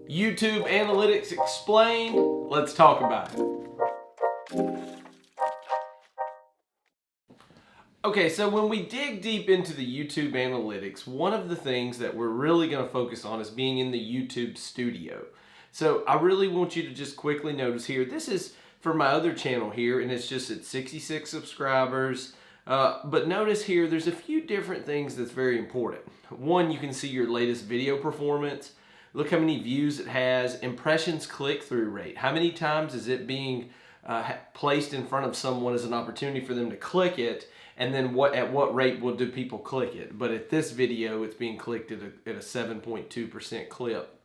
YouTube Analytics Explained. Let's talk about it. Okay, so when we dig deep into the YouTube Analytics, one of the things that we're really going to focus on is being in the YouTube Studio. So I really want you to just quickly notice here, this is for my other channel here, and it's just at 66 subscribers. But notice here, there's a few different things that's very important. One, you can see your latest video performance. Look how many views it has. Impressions click-through rate. How many times is it being placed in front of someone as an opportunity for them to click it? And then at what rate do people click it? But at this video, it's being clicked at a 7.2% clip.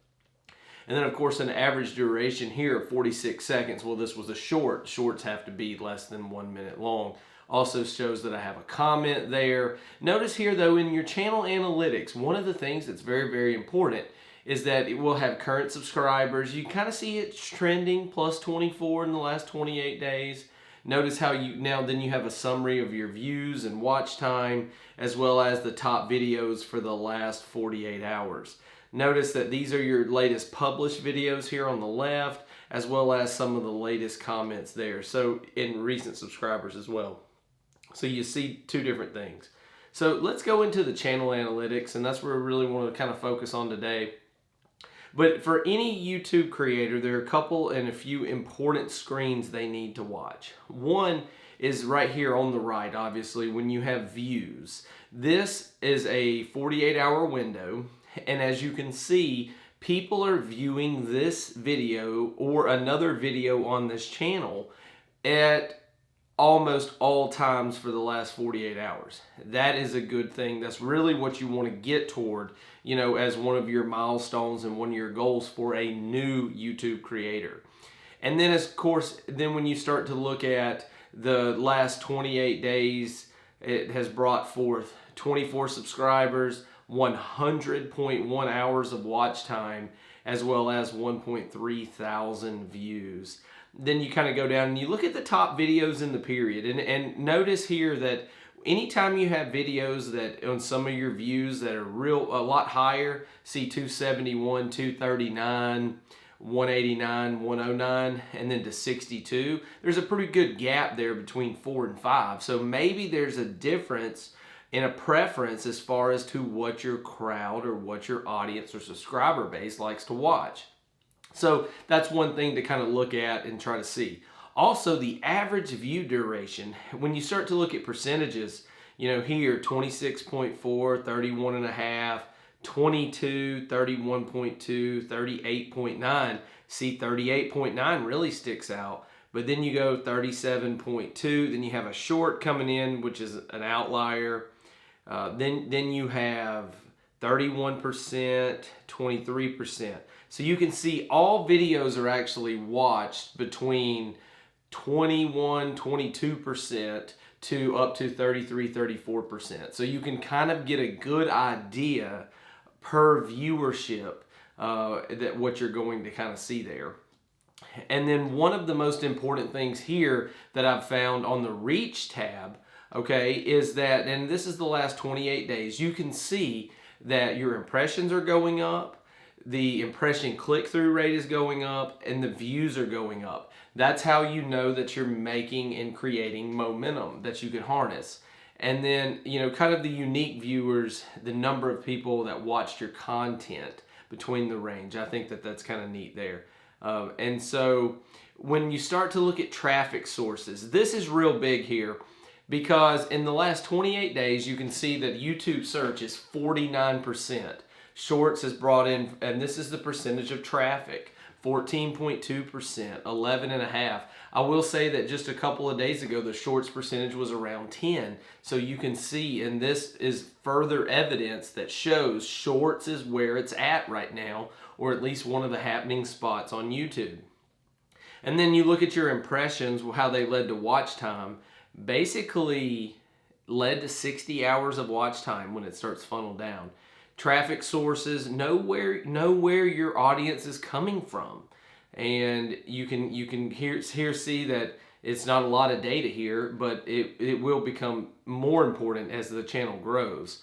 And then of course an average duration here of 46 seconds. Well, this was a short. Shorts have to be less than 1 minute long. Also shows that I have a comment there. Notice here though, in your channel analytics, one of the things that's very, very important is that it will have current subscribers. You kind of see it trending plus 24 in the last 28 days. Notice how then you have a summary of your views and watch time, as well as the top videos for the last 48 hours. Notice that these are your latest published videos here on the left, as well as some of the latest comments there. So in recent subscribers as well. So you see two different things. So let's go into the channel analytics, and that's where we really want to kind of focus on today. But for any YouTube creator, there are a few important screens they need to watch. One is right here on the right, obviously, when you have views. This is a 48-hour window, and as you can see, people are viewing this video or another video on this channel at almost all times for the last 48 hours. That is a good thing. That's really what you want to get toward, as one of your milestones and one of your goals for a new YouTube creator. And then of course, when you start to look at the last 28 days, it has brought forth 24 subscribers, 100.1 hours of watch time, as well as 1.3 thousand views. Then you kind of go down and you look at the top videos in the period, and notice here that anytime you have videos that on some of your views that are a lot higher, see 271, 239, 189, 109, and then to 62, there's a pretty good gap there between 4 and 5. So maybe there's a difference in a preference as far as to what your crowd or what your audience or subscriber base likes to watch. So that's one thing to kind of look at and try to see. Also, the average view duration, when you start to look at percentages, here 26.4, 31.5, 22, 31.2, 38.9. See, 38.9 really sticks out. But then you go 37.2, then you have a short coming in, which is an outlier. Then you have 31%, 23%. So you can see all videos are actually watched between 21, 22% to up to 33, 34%. So you can kind of get a good idea per viewership that what you're going to kind of see there. And then one of the most important things here that I've found on the reach tab, okay, is that, and this is the last 28 days, you can see that your impressions are going up, the impression click-through rate is going up, and the views are going up. That's how you know that you're making and creating momentum that you can harness. And then, kind of the unique viewers, the number of people that watched your content between the range. I think that that's kind of neat there. And so when you start to look at traffic sources, this is real big here, because in the last 28 days, you can see that YouTube search is 49%. Shorts has brought in, and this is the percentage of traffic, 14.2%, 11.5%. I will say that just a couple of days ago, the shorts percentage was around 10. So you can see, and this is further evidence that shows shorts is where it's at right now, or at least one of the happening spots on YouTube. And then you look at your impressions, how they led to watch time, basically led to 60 hours of watch time when it starts funneled down. Traffic sources, know where your audience is coming from, and you can see that it's not a lot of data here, but it will become more important as the channel grows.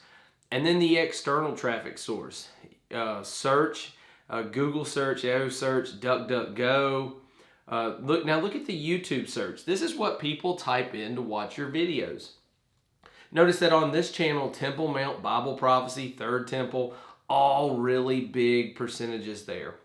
And then the external traffic source, search, Google search, Yahoo search, DuckDuckGo. Look at the YouTube search. This is what people type in to watch your videos. Notice that on this channel, Temple Mount, Bible Prophecy, Third Temple, all really big percentages there.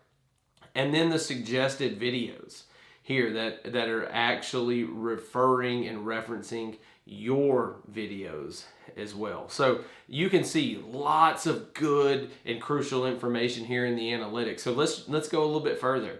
And then the suggested videos here that are actually referring and referencing your videos as well. So you can see lots of good and crucial information here in the analytics. So let's go a little bit further.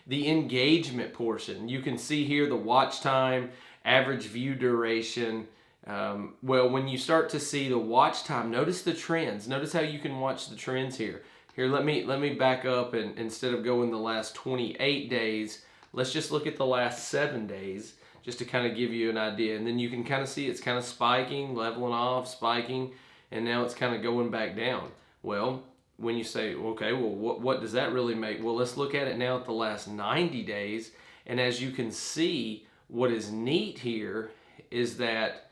The engagement portion, you can see here the watch time, average view duration. Well, when you start to see the watch time, notice the trends. Notice how you can watch the trends here. Here, let me back up, and instead of going the last 28 days, let's just look at the last 7 days, just to kind of give you an idea. And then you can kind of see it's kind of spiking, leveling off, spiking, and now it's kind of going back down. Well, when you say, okay, well, what does that really make? Well, let's look at it now at the last 90 days. And as you can see, what is neat here is that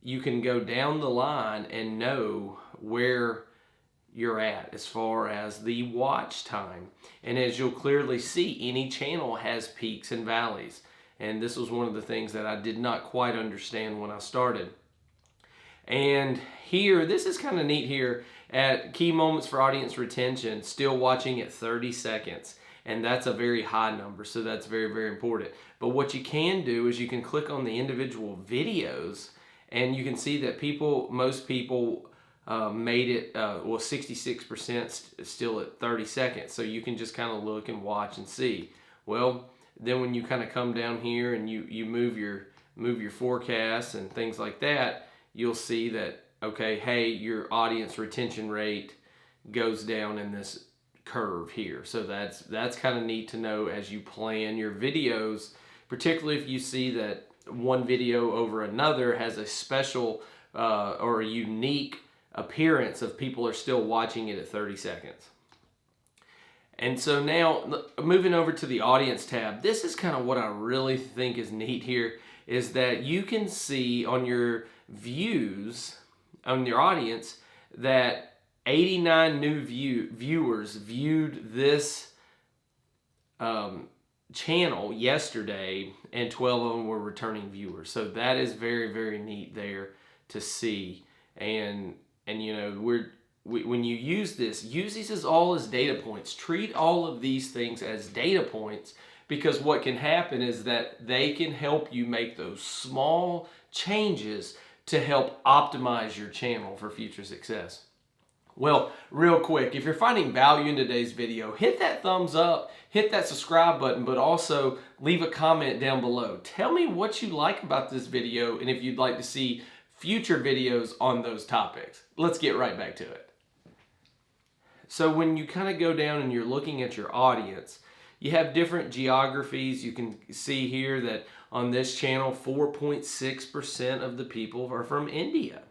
you can go down the line and know where you're at as far as the watch time. And as you'll clearly see, any channel has peaks and valleys. And this was one of the things that I did not quite understand when I started. And here, this is kind of neat here at key moments for audience retention, still watching at 30 seconds. And that's a very high number, so that's very, very important. But what you can do is you can click on the individual videos, and you can see that most people made it, 66% still at 30 seconds. So you can just kind of look and watch and see. Well, then when you kind of come down here and you move your forecasts and things like that, you'll see that, okay, hey, your audience retention rate goes down in this curve here. So that's kind of neat to know as you plan your videos, particularly if you see that one video over another has a special or a unique appearance of people are still watching it at 30 seconds. And so now, moving over to the audience tab, this is kind of what I really think is neat here, is that you can see on your views, on your audience, that 89 new viewers viewed this channel yesterday, and 12 of them were returning viewers. So that is very, very neat there to see. And you know, when you use these as all as data points. Treat all of these things as data points, because what can happen is that they can help you make those small changes to help optimize your channel for future success. Well, real quick, if you're finding value in today's video, hit that thumbs up, hit that subscribe button, but also leave a comment down below. Tell me what you like about this video and if you'd like to see future videos on those topics. Let's get right back to it. So when you kind of go down and you're looking at your audience, you have different geographies. You can see here that on this channel, 4.6% of the people are from India.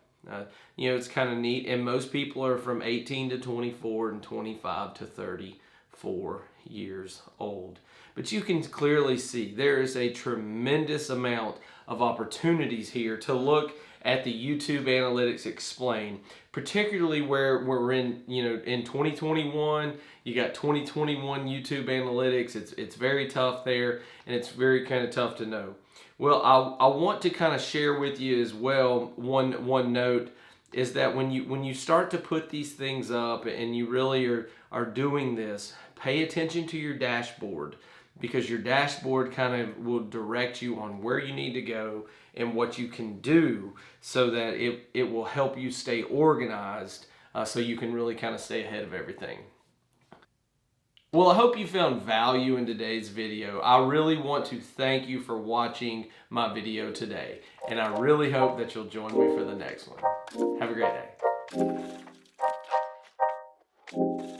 You know, it's kind of neat. And most people are from 18 to 24 and 25 to 34 years old. But you can clearly see there is a tremendous amount of opportunities here to look at the YouTube analytics explain, particularly where we're in, you know, in 2021, you got 2021 YouTube analytics. It's very tough there, and it's very kind of tough to know. Well, I want to kind of share with you as well, one note is that when you start to put these things up and you really are doing this, pay attention to your dashboard, because your dashboard kind of will direct you on where you need to go and what you can do, so that it will help you stay organized, so you can really kind of stay ahead of everything. Well, I hope you found value in today's video. I really want to thank you for watching my video today, and I really hope that you'll join me for the next one. Have a great day.